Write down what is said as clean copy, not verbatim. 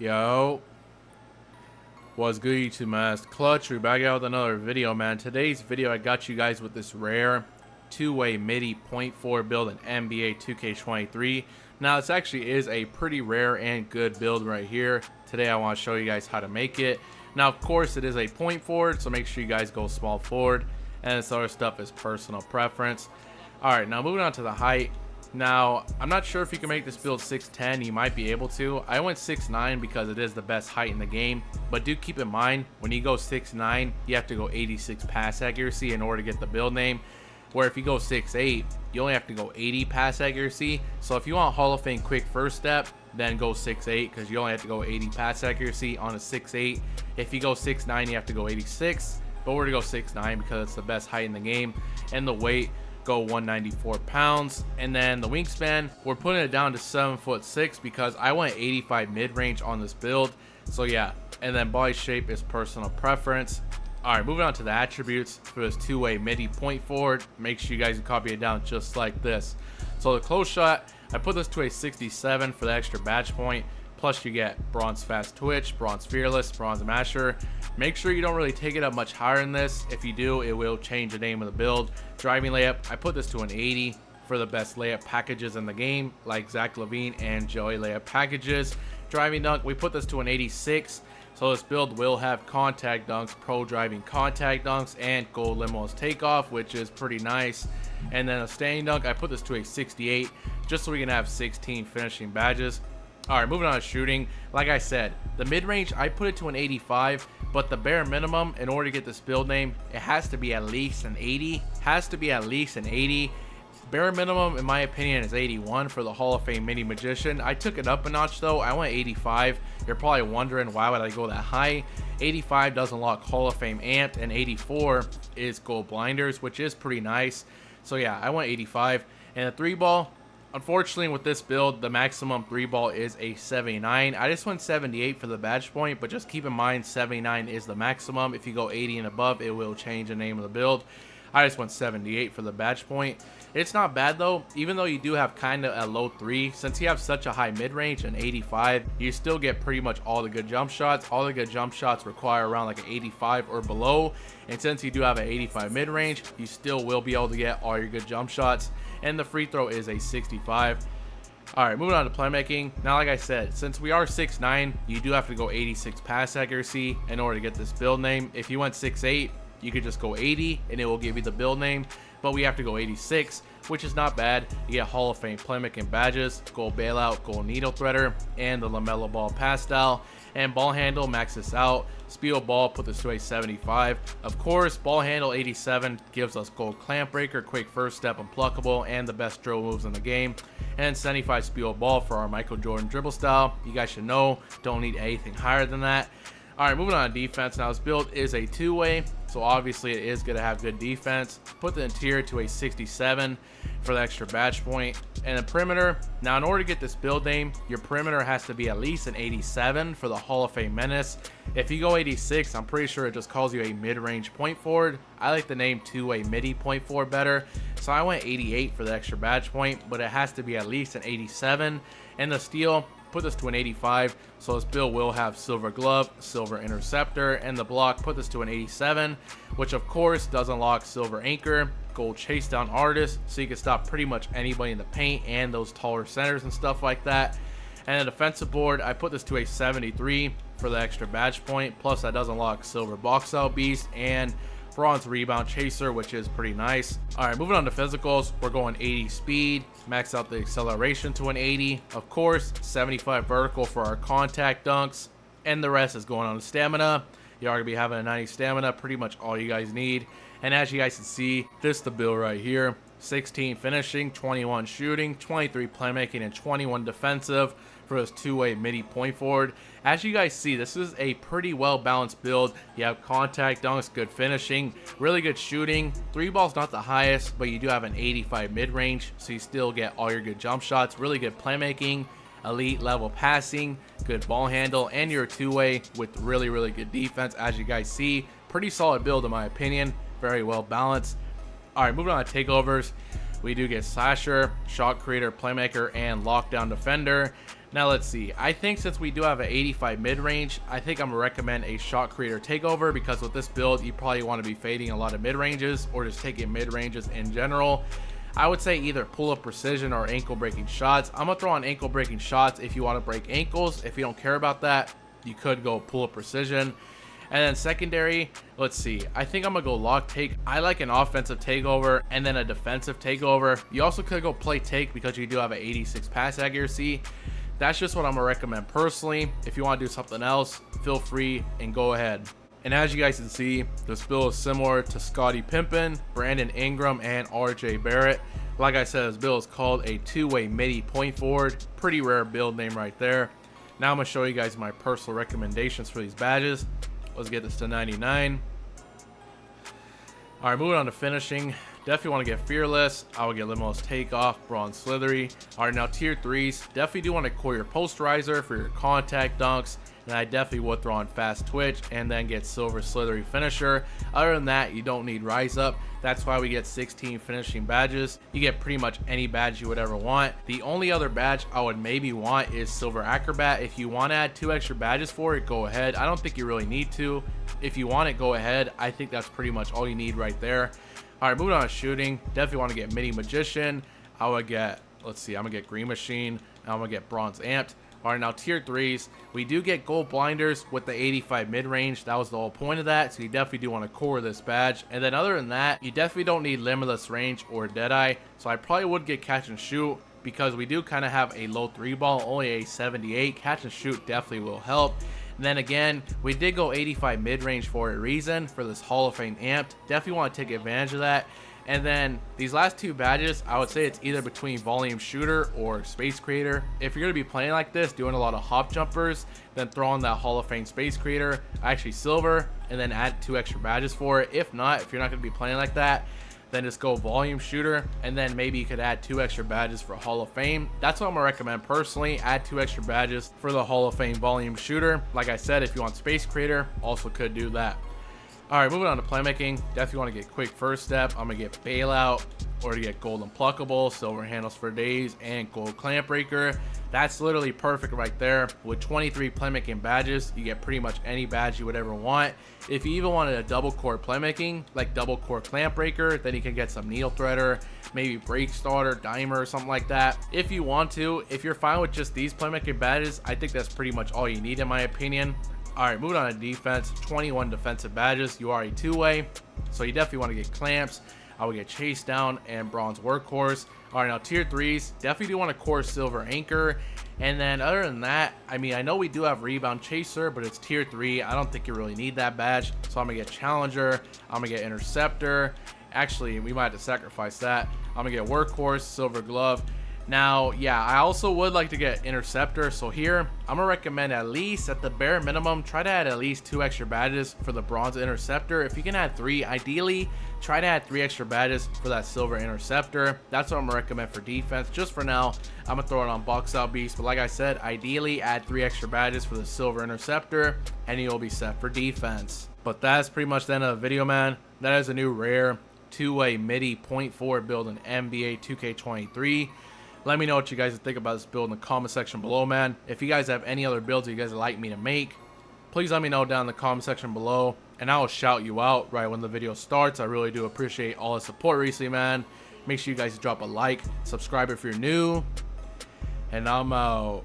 Yo, what's good YouTube, iClxtch? We're back out with another video, man. Today's video I got you guys with this rare two-way Middy .4 build in NBA 2K23. Now this actually is a pretty rare and good build right here. Today I want to show you guys how to make it. Now of course it is a point forward, so make sure you guys go small forward, and this other stuff is personal preference. Alright, now moving on to the height. Now, I'm not sure if you can make this build 6'10", you might be able to. I went 6'9" because it is the best height in the game, but do keep in mind, when you go 6'9", you have to go 86 pass accuracy in order to get the build name, where if you go 6'8", you only have to go 80 pass accuracy. So if you want Hall of Fame quick first step, then go 6'8", because you only have to go 80 pass accuracy on a 6'8". If you go 6'9", you have to go 86, but we're to go 6'9" because it's the best height in the game, and the weight, go 194 pounds. And then the wingspan, we're putting it down to 7'6" because I went 85 mid-range on this build. So yeah, and then body shape is personal preference. All right, moving on to the attributes for this two-way Middy point forward. Make sure you guys can copy it down just like this. So the close shot, I put this to a 67 for the extra badge point. Plus you get bronze fast twitch, bronze fearless, bronze masher. Make sure you don't really take it up much higher than this. If you do, it will change the name of the build. Driving layup, I put this to an 80 for the best layup packages in the game, like Zach LaVine and Joey layup packages. Driving dunk, we put this to an 86. So this build will have contact dunks, pro driving contact dunks, and gold limos takeoff, which is pretty nice. And then a standing dunk, I put this to a 68 just so we can have 16 finishing badges. Alright, moving on to shooting. Like I said, the mid-range, I put it to an 85, but the bare minimum, in order to get this build name, it has to be at least an 80. Has to be at least an 80. Bare minimum, in my opinion, is 81 for the Hall of Fame Mini Magician. I took it up a notch, though. I went 85. You're probably wondering, why would I go that high? 85 does unlock Hall of Fame Amped, and 84 is Gold Blinders, which is pretty nice. So yeah, I went 85. And the 3-ball, unfortunately, with this build, the maximum 3-ball is a 79. I just went 78 for the badge point, but just keep in mind 79 is the maximum. If you go 80 and above, it will change the name of the build. I just went 78 for the badge point. It's not bad though, even though you do have kind of a low 3. Since you have such a high mid-range and 85, you still get pretty much all the good jump shots. All the good jump shots require around like an 85 or below, and since you do have an 85 mid-range, you still will be able to get all your good jump shots. And the free throw is a 65. Alright, moving on to playmaking. Now, like I said, since we are 6'9", you do have to go 86 pass accuracy in order to get this build name. If you went 6'8", you could just go 80 and it will give you the build name, but we have to go 86, which is not bad. You get Hall of Fame playmaking badges, gold bailout, gold needle threader, and the LaMelo Ball pass style. And ball handle, max this out. Speed of ball, put this to a 75. Of course, ball handle 87 gives us gold clamp breaker, quick first step, unpluckable, and the best drill moves in the game. And 75 speed of ball for our Michael Jordan dribble style. You guys should know, don't need anything higher than that. Alright, moving on to defense. Now this build is a two-way, so obviously it is going to have good defense. Put the interior to a 67 for the extra badge point. And the perimeter, now in order to get this build name, your perimeter has to be at least an 87 for the Hall of Fame Menace. If you go 86, I'm pretty sure it just calls you a mid-range point forward. I like the name two-way Middy point forward better, so I went 88 for the extra badge point, but it has to be at least an 87. And the steal, put this to an 85, so this build will have silver glove, silver interceptor, and the block, put this to an 87, which of course does unlock silver anchor, gold chase down artist, so you can stop pretty much anybody in the paint and those taller centers and stuff like that. And the defensive board, I put this to a 73 for the extra badge point, plus that does unlock silver box out beast and bronze rebound chaser, which is pretty nice. All right, moving on to physicals, we're going 80 speed, max out the acceleration to an 80, of course 75 vertical for our contact dunks, and the rest is going on to stamina. You are gonna be having a 90 stamina, pretty much all you guys need. And as you guys can see, this is the build right here: 16 finishing, 21 shooting, 23 playmaking, and 21 defensive for this two-way Middy point forward. As you guys see, this is a pretty well balanced build. You have contact dunks, good finishing, really good shooting. 3-ball's not the highest, but you do have an 85 mid-range, so you still get all your good jump shots, really good playmaking, elite level passing, good ball handle, and you're a two-way with really good defense. As you guys see, pretty solid build in my opinion, very well balanced. All right, moving on to takeovers. We do get slasher, shot creator, playmaker, and lockdown defender. Now let's see, I think since we do have an 85 mid-range, I think I'm gonna recommend a shot creator takeover, because with this build you probably want to be fading a lot of mid-ranges or just taking mid-ranges in general. I would say either pull up precision or ankle breaking shots. I'm gonna throw on ankle breaking shots if you want to break ankles. If you don't care about that, you could go pull up precision. And then secondary, let's see, I think I'm gonna go lock take. I like an offensive takeover and then a defensive takeover. You also could go play take because you do have an 86 pass accuracy. That's just what I'm gonna recommend personally. If you want to do something else, feel free and go ahead. And as you guys can see, this build is similar to Scottie Pippen, Brandon Ingram, and RJ Barrett. Like I said, this build is called a two-way Middy point forward. Pretty rare build name right there. Now I'm gonna show you guys my personal recommendations for these badges. Let's get this to 99. All right, moving on to finishing. Definitely want to get Fearless. I would get Limitless Takeoff, Bronze Slithery. All right, now tier 3s. Definitely do want to core your Posterizer for your contact dunks. And I definitely would throw on Fast Twitch and then get Silver Slithery Finisher. Other than that, you don't need Rise Up. That's why we get 16 finishing badges. You get pretty much any badge you would ever want. The only other badge I would maybe want is Silver Acrobat. If you want to add 2 extra badges for it, go ahead. I don't think you really need to. If you want it, go ahead. I think that's pretty much all you need right there. All right, moving on to shooting. Definitely want to get Middy Magician. I would get, let's see, I'm gonna get Green Machine. And I'm gonna get Bronze Amped. All right, now tier 3s. We do get Gold Blinders with the 85 mid-range. That was the whole point of that, so you definitely do want to core this badge. And then other than that, you definitely don't need Limitless Range or Deadeye. So I probably would get Catch and Shoot, because we do kind of have a low 3 ball, only a 78. Catch and Shoot definitely will help. And then again, we did go 85 mid-range for a reason, for this Hall of Fame Amped. Definitely want to take advantage of that. And then these last 2 badges, I would say it's either between Volume Shooter or Space Creator. If you're going to be playing like this, doing a lot of hop jumpers, then throw on that Hall of Fame Space Creator, actually Silver, and then add 2 extra badges for it. If not, if you're not going to be playing like that, then just go Volume Shooter, and then maybe you could add 2 extra badges for Hall of Fame. That's what I'm going to recommend personally. Add 2 extra badges for the Hall of Fame Volume Shooter. Like I said, if you want Space Creator, also could do that. Alright, moving on to playmaking. Definitely want to get Quick First Step. I'm going to get Bailout, or to get Golden Pluckable, Silver Handles for Days, and Gold Clamp Breaker. That's literally perfect right there. With 23 playmaking badges, you get pretty much any badge you would ever want. If you even wanted a double core playmaking, like double core Clamp Breaker, then you can get some Needle Threader, maybe Break Starter, Dimer, or something like that. If you want to, if you're fine with just these playmaking badges, I think that's pretty much all you need in my opinion. Alright, moving on to defense. 21 defensive badges. You are a 2-way, so you definitely want to get Clamps. I would get Chase Down and Bronze Workhorse. Alright, now tier 3s. Definitely do want to core Silver Anchor. And then other than that, I mean, I know we do have Rebound Chaser, but it's tier 3. I don't think you really need that badge. So I'm going to get Challenger. I'm going to get Interceptor. Actually, we might have to sacrifice that. I'm going to get Workhorse, Silver Glove. Now, yeah, I also would like to get Interceptor. So here, I'm going to recommend at least, at the bare minimum, try to add at least 2 extra badges for the Bronze Interceptor. If you can add 3, ideally, try to add 3 extra badges for that Silver Interceptor. That's what I'm going to recommend for defense. Just for now, I'm going to throw it on Box Out Beast. But like I said, ideally, add 3 extra badges for the Silver Interceptor, and you'll be set for defense. But that's pretty much the end of the video, man. That is a new rare 2-way Middy point forward build in NBA 2K23. Let me know what you guys think about this build in the comment section below, man. If you guys have any other builds you guys would like me to make, please let me know down in the comment section below, and I will shout you out right when the video starts. I really do appreciate all the support recently, man. Make sure you guys drop a like, subscribe if you're new, and I'm out.